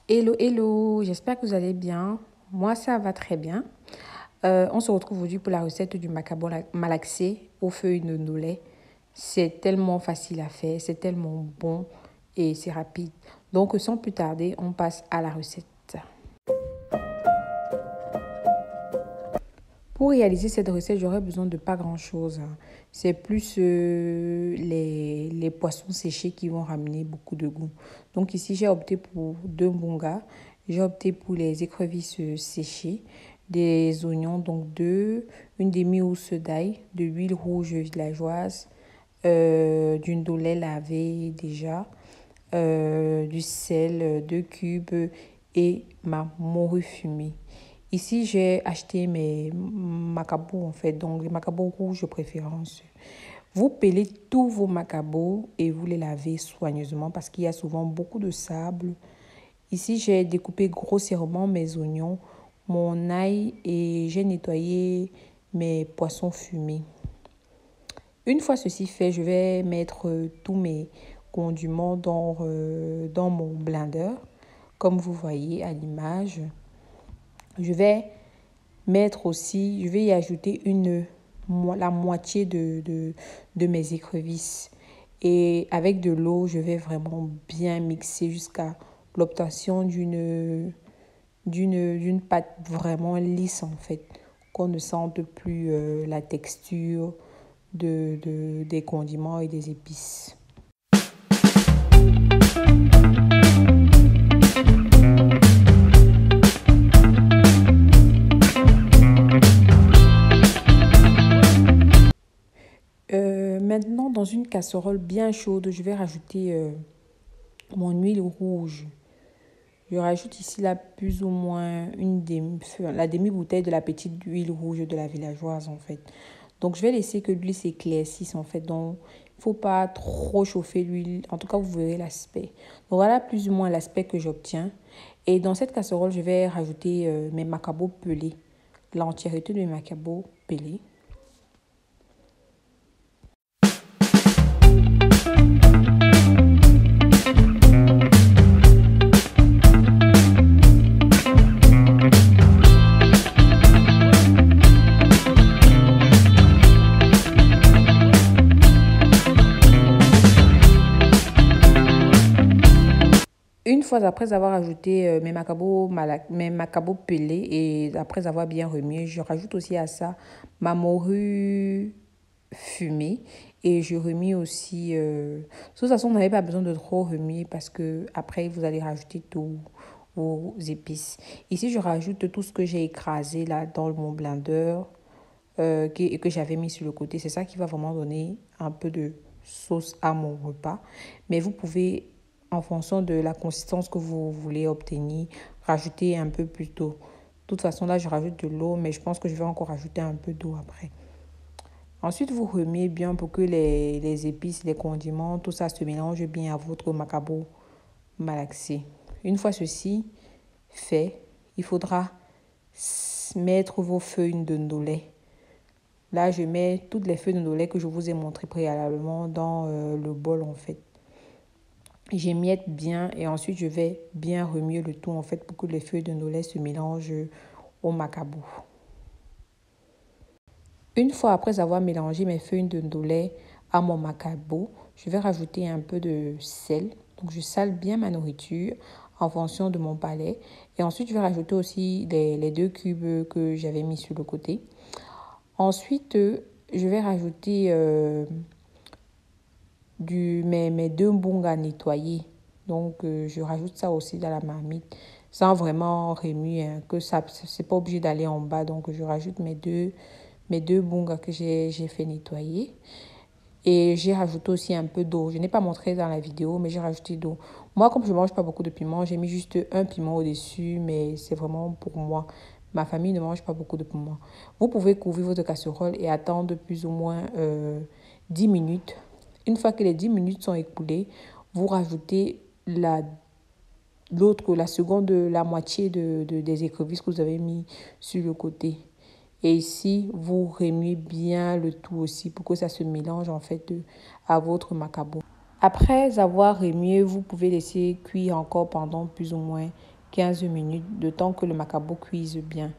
Hello, hello, j'espère que vous allez bien. Moi, ça va très bien. On se retrouve aujourd'hui pour la recette du macabo malaxé aux feuilles de nolet. C'est tellement facile à faire, c'est tellement bon et c'est rapide. Donc, sans plus tarder, on passe à la recette. Pour réaliser cette recette, j'aurais besoin de pas grand-chose. C'est plus les poissons séchés qui vont ramener beaucoup de goût. Donc ici, j'ai opté pour 2 mbunga. J'ai opté pour les écrevisses séchées, des oignons, donc deux, une demi-housse d'ail, de l'huile rouge villageoise, du ndolé lavé déjà, du sel, 2 cubes et ma morue fumée. Ici, j'ai acheté mes macabos en fait, donc les macabos rouges de préférence. Vous pelez tous vos macabos et vous les lavez soigneusement parce qu'il y a souvent beaucoup de sable. Ici, j'ai découpé grossièrement mes oignons, mon ail et j'ai nettoyé mes poissons fumés. Une fois ceci fait, je vais mettre tous mes condiments dans mon blender, comme vous voyez à l'image. Je vais y ajouter la moitié de mes écrevisses. Et avec de l'eau, je vais vraiment bien mixer jusqu'à l'obtention d'une pâte vraiment lisse en fait, qu'on ne sente plus la texture des condiments et des épices. Maintenant, dans une casserole bien chaude, je vais rajouter mon huile rouge. Je rajoute ici là plus ou moins la demi-bouteille de la petite huile rouge de la villageoise en fait. Donc, je vais laisser que l'huile s'éclaircisse en fait. Donc, il ne faut pas trop chauffer l'huile. En tout cas, vous verrez l'aspect. Donc, voilà plus ou moins l'aspect que j'obtiens. Et dans cette casserole, je vais rajouter mes macabos pelés. L'entièreté de mes macabos pelés. Une fois après avoir ajouté mes macabos pelés et après avoir bien remué, je rajoute aussi à ça ma morue fumée et je remue aussi. De toute façon, vous n'avez pas besoin de trop remuer parce que après vous allez rajouter tous vos épices. Ici, je rajoute tout ce que j'ai écrasé là dans mon blender que j'avais mis sur le côté. C'est ça qui va vraiment donner un peu de sauce à mon repas. Mais vous pouvez, en fonction de la consistance que vous voulez obtenir, rajouter un peu plus d'eau. De toute façon, là, je rajoute de l'eau, mais je pense que je vais encore rajouter un peu d'eau après. Ensuite, vous remuez bien pour que les épices, les condiments, tout ça se mélange bien à votre macabo malaxé. Une fois ceci fait, il faudra mettre vos feuilles de ndolé. Là, je mets toutes les feuilles de ndolé que je vous ai montrées préalablement dans le bol en fait. J'émiette bien et ensuite je vais bien remuer le tout en fait pour que les feuilles de ndolé se mélangent au macabo. Une fois après avoir mélangé mes feuilles de ndolé à mon macabo, je vais rajouter un peu de sel. Donc je sale bien ma nourriture en fonction de mon palais. Et ensuite je vais rajouter aussi les 2 cubes que j'avais mis sur le côté. Ensuite, je vais rajouter mes 2 mbungas nettoyés. Donc, je rajoute ça aussi dans la marmite sans vraiment remuer, hein, que ça, c'est pas obligé d'aller en bas. Donc, je rajoute mes deux mbungas que j'ai fait nettoyer. Et j'ai rajouté aussi un peu d'eau. Je n'ai pas montré dans la vidéo, mais j'ai rajouté d'eau. Moi, comme je ne mange pas beaucoup de piment, j'ai mis juste un piment au-dessus, mais c'est vraiment pour moi. Ma famille ne mange pas beaucoup de piment. Vous pouvez couvrir votre casserole et attendre plus ou moins 10 minutes. Une fois que les 10 minutes sont écoulées, vous rajoutez la moitié des écrevisses que vous avez mis sur le côté. Et ici, vous remuez bien le tout aussi pour que ça se mélange en fait à votre macabo. Après avoir remué, vous pouvez laisser cuire encore pendant plus ou moins 15 minutes, de temps que le macabo cuise bien.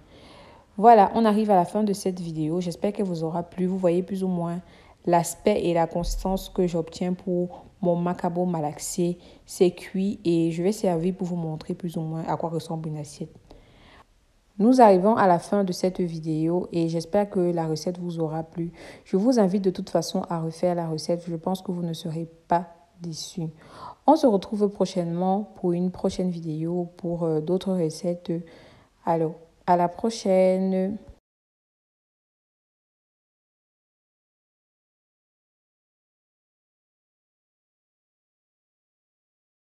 Voilà, on arrive à la fin de cette vidéo. J'espère qu'elle vous aura plu. Vous voyez plus ou moins l'aspect et la consistance que j'obtiens pour mon macabo malaxé. C'est cuit et je vais servir pour vous montrer plus ou moins à quoi ressemble une assiette. Nous arrivons à la fin de cette vidéo et j'espère que la recette vous aura plu. Je vous invite de toute façon à refaire la recette. Je pense que vous ne serez pas déçus. On se retrouve prochainement pour une prochaine vidéo pour d'autres recettes. Alors, à la prochaine!